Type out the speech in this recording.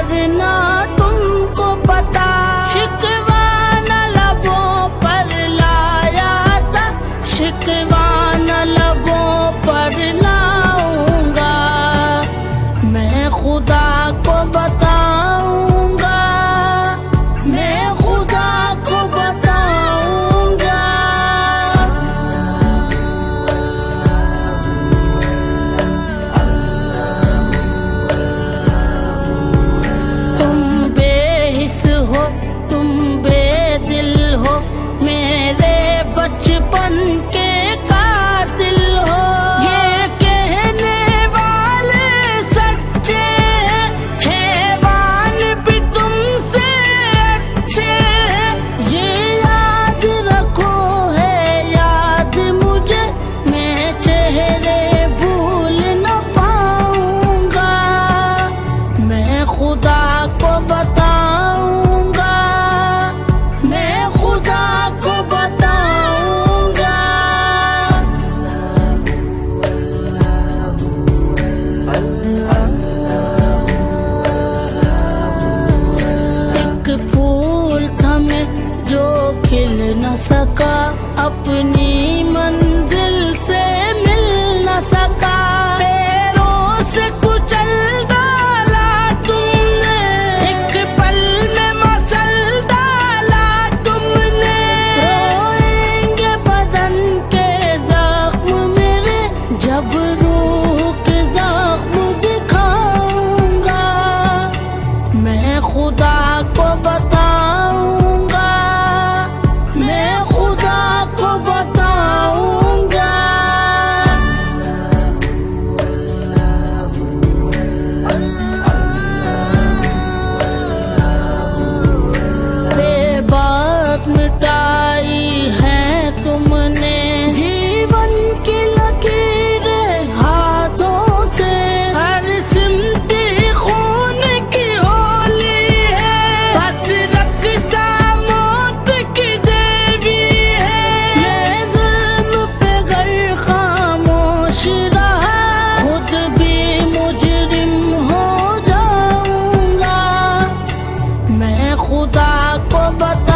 वरना तुमको पता शिकवा न लबों पर लाया था, शिकवा न लबों पर लाऊंगा। मैं खुदा को बताऊंगा, मैं खुदा को बताऊंगा। तुम बेहिस हो, तुम बेदिल हो, मेरे बचपन के कातिल हो। ये कहने वाले सच्चे हैं, हैवान भी तुमसे अच्छे हैं। ये याद रखो है याद मुझे, मैं चेहरे भूल न पाऊंगा। मैं खुदा को बताऊंगा, मैं खुदा को बताऊंगा। एक फूल था मैं जो खिल न सका, अपनी मंजिल से मिल न सका। पैरों से कुचल डाला तुमने, एक पल में मसल डाला तुमने। रोएंगे बदन के जख्म मेरे, जब रूह के जख्म दिखाऊंगा। मैं खुदा को बताऊंगा, मैं खुदा को बताऊंगा। बेबाक मिटाई है तुमने जीवन की लकीरें हाथों से। हर सिमटी खून की होली है, बस रक्सा मौत की देवी है। मैं जुल्म पे गर खामोश रहा, खुद भी मुजरिम हो जाऊंगा। मैं खुदा को बता